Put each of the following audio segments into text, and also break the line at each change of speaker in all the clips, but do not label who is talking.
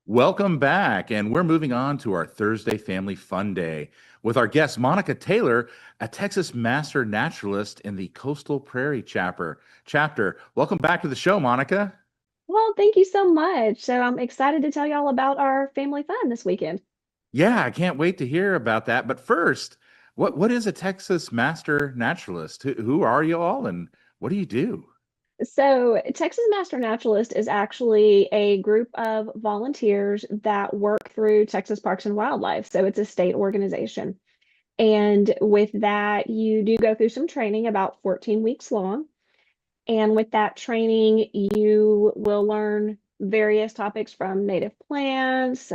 Welcome back, and we're moving on to our Thursday Family Fun Day with our guest Monica Taylor, a Texas Master Naturalist in the Coastal Prairie Chapter. Welcome back to the show, Monica.
Well, thank you so much. So I'm excited to tell you all about our family fun this weekend.
Yeah, I can't wait to hear about that. But first, what is a Texas Master Naturalist? Who are you all, and what do you do?
So Texas Master Naturalist is actually a group of volunteers that work through Texas Parks and Wildlife. So it's a state organization. And with that, you do go through some training about 14 weeks long. And with that training, you will learn various topics from native plants,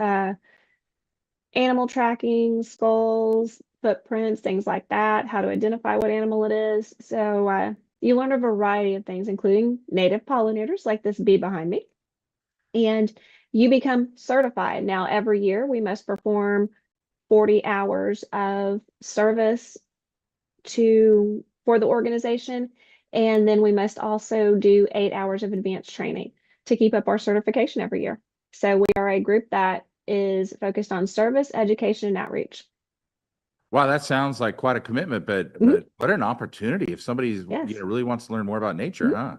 animal tracking, skulls, footprints, things like that, how to identify what animal it is. So you learn a variety of things, including native pollinators like this bee behind me, and you become certified. Now, every year we must perform 40 hours of service for the organization, and then we must also do 8 hours of advanced training to keep up our certification every year. So we are a group that is focused on service, education, and outreach.
Wow, that sounds like quite a commitment, but
Mhm.
but what an opportunity if somebody's
Yes.
really wants to learn more about nature,
Mhm.
huh?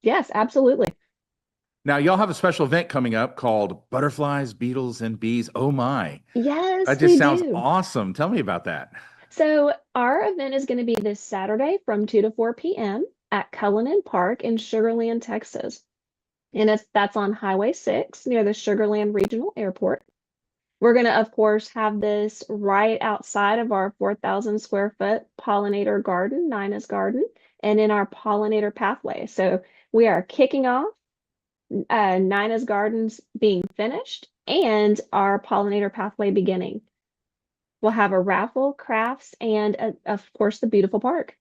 Yes, absolutely.
Now, y'all have a special event coming up called Butterflies, Beetles, and Bees. Oh my. That
Yes,
just
we
sounds
do.
awesome. Tell me about that.
So our event is going to be this Saturday from 2 to 4 p.m. at Cullinan Park in Sugar Land, Texas. And that's on Highway 6 near the Sugar Land Regional Airport. We're going to, of course, have this right outside of our 4,000 square foot pollinator garden, Nina's Garden, and in our pollinator pathway. So we are kicking off Nina's Gardens being finished and our pollinator pathway beginning. We'll have a raffle, crafts, and of course, the beautiful park.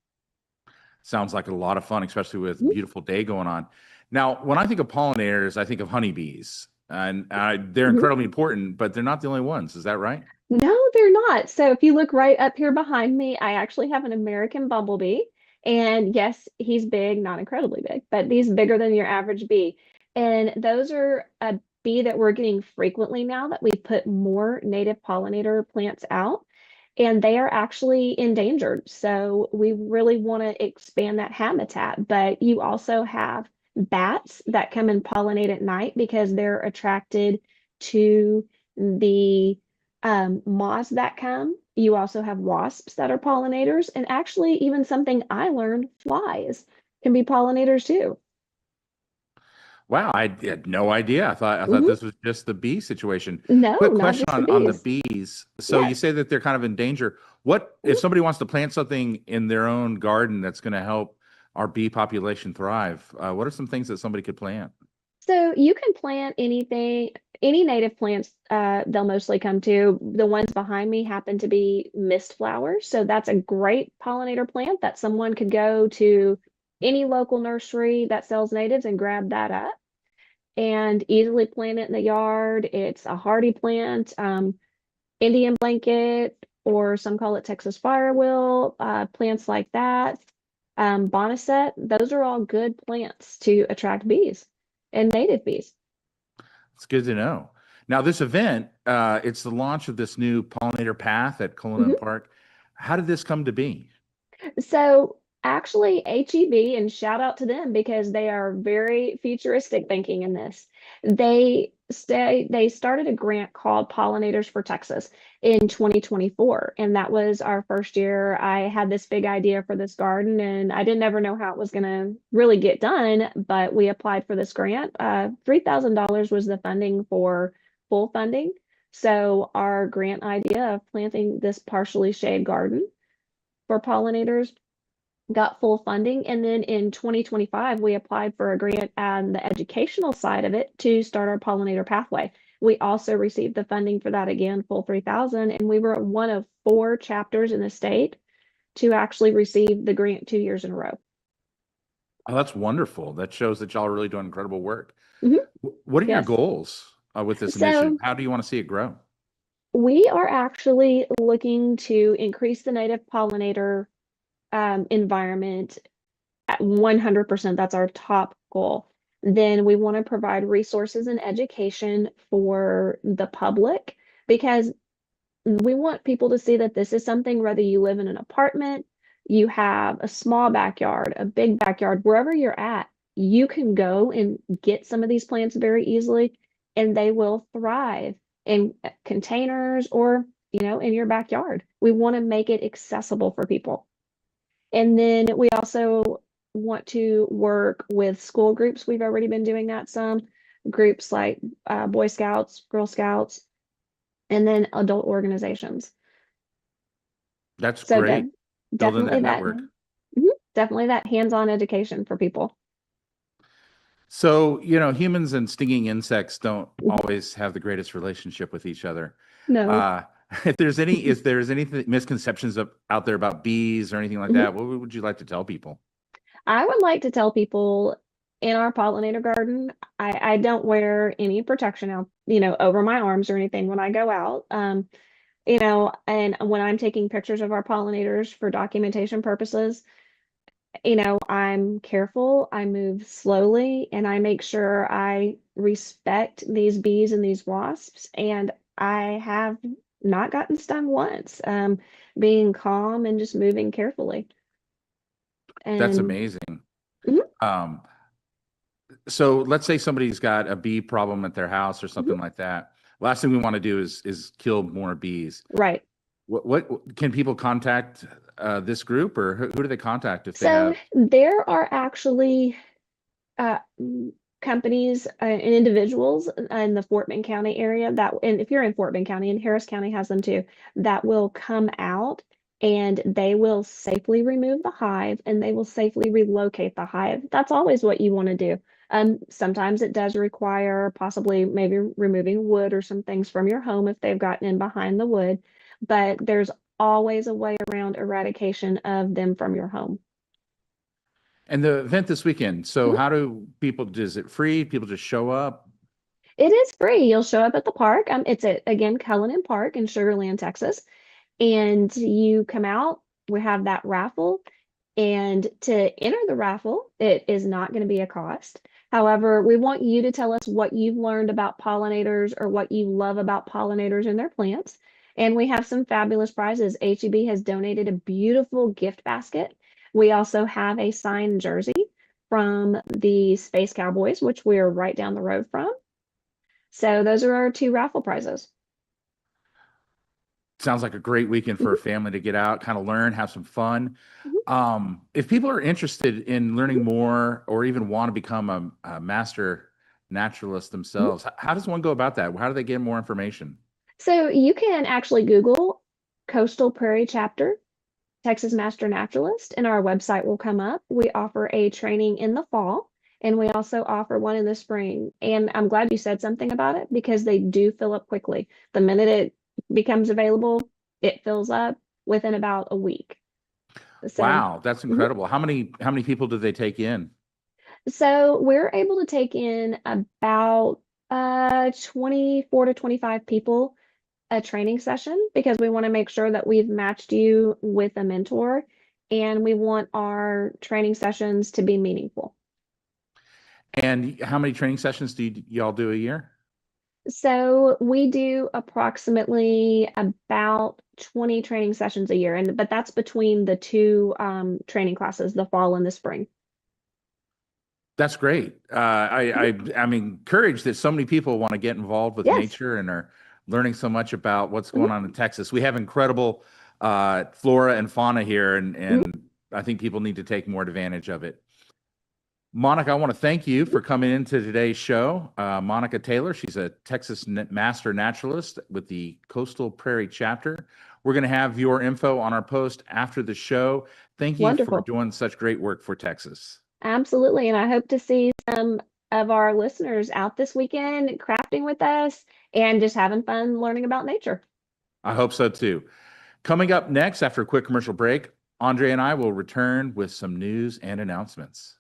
Sounds like a lot of fun, especially with a
Mhm.
beautiful day going on. Now, when I think of pollinators, I think of honeybees, and they're
Mhm.
incredibly important, but they're not the only ones. Is that right?
No, they're not. So if you look right up here behind me, I actually have an American bumblebee. And yes, he's big, not incredibly big, but he's bigger than your average bee. And those are a bee that we're getting frequently now that we put more native pollinator plants out. And they are actually endangered. So we really want to expand that habitat. But you also have bats that come and pollinate at night because they're attracted to the moths that come. You also have wasps that are pollinators, and actually, even something I learned, flies can be pollinators too.
Wow, I had no idea. I thought
Hmm.
this was just the bee situation.
No,
Quick
not
question
just the
on the
bees.
bees. So you
Yes.
say that they're kind of in danger. What if
Mhm.
somebody wants to plant something in their own garden that's going to help our bee population thrive? What are some things that somebody could plant?
So you can plant anything, any native plants, they'll mostly come to. The ones behind me happen to be mist flowers. So that's a great pollinator plant that someone could go to any local nursery that sells natives and grab that up and easily plant it in the yard. It's a hardy plant, Indian blanket, or some call it Texas firewheel, plants like that. Boneset, those are all good plants to attract bees and native bees.
It's good to know. Now, this event, it's the launch of this new pollinator path at Cullinan
Mhm.
Park. How did this come to be?
So actually, H-E-B, and shout out to them because they are very futuristic thinking in this. They started a grant called Pollinators for Texas in 2024, and that was our first year. I had this big idea for this garden, and I didn't ever know how it was going to really get done, but we applied for this grant. $3,000 was the funding for full funding. So our grant idea of planting this partially shade garden for pollinators got full funding. And then in 2025, we applied for a grant on the educational side of it to start our pollinator pathway. We also received the funding for that again, full 3,000, and we were one of four chapters in the state to actually receive the grant 2 years in a row.
Oh, that's wonderful. That shows that y'all are really doing incredible work.
Mhm.
What are your
Yes.
goals with this initiative?
So
How do you want to see it grow?
we are actually looking to increase the native pollinator environment at 100%. That's our top goal. Then we want to provide resources and education for the public because we want people to see that this is something, whether you live in an apartment, you have a small backyard, a big backyard, wherever you're at, you can go and get some of these plants very easily and they will thrive in containers or, in your backyard. We want to make it accessible for people. And then we also want to work with school groups. We've already been doing that some groups like Boy Scouts, Girl Scouts, and then adult organizations.
That's
So
great. Building
definitely
that
that,
network.
definitely that hands-on education for people.
So, humans and stinging insects don't
Mhm.
always have the greatest relationship with each other.
No.
Uh, if there's any misconceptions out there about bees or anything like
Mhm.
that, what would you like to tell people?
I would like to tell people in our pollinator garden, I don't wear any protection out, over my arms or anything when I go out. And when I'm taking pictures of our pollinators for documentation purposes, I'm careful, I move slowly, and I make sure I respect these bees and these wasps. And I have not gotten stung once, being calm and just moving carefully.
That's
And
amazing.
mhm,
Um, so let's say somebody's got a bee problem at their house or
mhm,
something like that. Last thing we want to do is kill more bees.
right.
What can people contact this group, or who do they contact if they
So
have?
there are actually uh, companies and individuals in the Fort Bend County area and if you're in Fort Bend County, and Harris County has them too, that will come out and they will safely remove the hive and they will safely relocate the hive. That's always what you want to do. Sometimes it does require possibly maybe removing wood or some things from your home if they've gotten in behind the wood, but there's always a way around eradication of them from your home.
And the event this weekend. So how do people, is it free? People just show up?
It is free. You'll show up at the park. It's at, again, Cullinan Park in Sugar Land, Texas. And you come out, we have that raffle. And to enter the raffle, it is not going to be a cost. However, we want you to tell us what you've learned about pollinators or what you love about pollinators and their plants. And we have some fabulous prizes. H-E-B has donated a beautiful gift basket. We also have a signed jersey from the Space Cowboys, which we're right down the road from. So those are our two raffle prizes.
Sounds like a great weekend for a
Mhm,
family to get out, kind of learn, have some fun.
mhm,
If people are interested in
mhm,
learning more or even want to become a master naturalist
mhm.
themselves, how does one go about that? How do they get more information?
So you can actually Google Coastal Prairie Chapter, Texas Master Naturalist, and our website will come up. We offer a training in the fall, and we also offer one in the spring. And I'm glad you said something about it because they do fill up quickly. The minute it becomes available, it fills up within about a week. So,
Wow, that's
mhm.
incredible. How many people do they take in?
So we're able to take in about 24 to 25 people a training session because we want to make sure that we've matched you with a mentor and we want our training sessions to be meaningful.
And how many training sessions do y'all do a year?
So we do approximately about 20 training sessions a year, and but that's between the two training classes, the fall and the spring.
That's great. I'm encouraged that so many people want to get involved with
Yes.
nature and are learning so much about what's
Mhm,
going on in Texas. We have incredible flora and fauna here, and
mhm,
I think people need to take more advantage of it. Monica, I want to thank you
mhm.
for coming into today's show. Monica Taylor, she's a Texas Master Naturalist with the Coastal Prairie Chapter. We're going to have your info on our post after the show. Thank you for
Wonderful.
doing such great work for Texas.
Absolutely. And I hope to see some of our listeners out this weekend crafting with us and just having fun learning about nature.
I hope so too. Coming up next, after a quick commercial break, Andre and I will return with some news and announcements.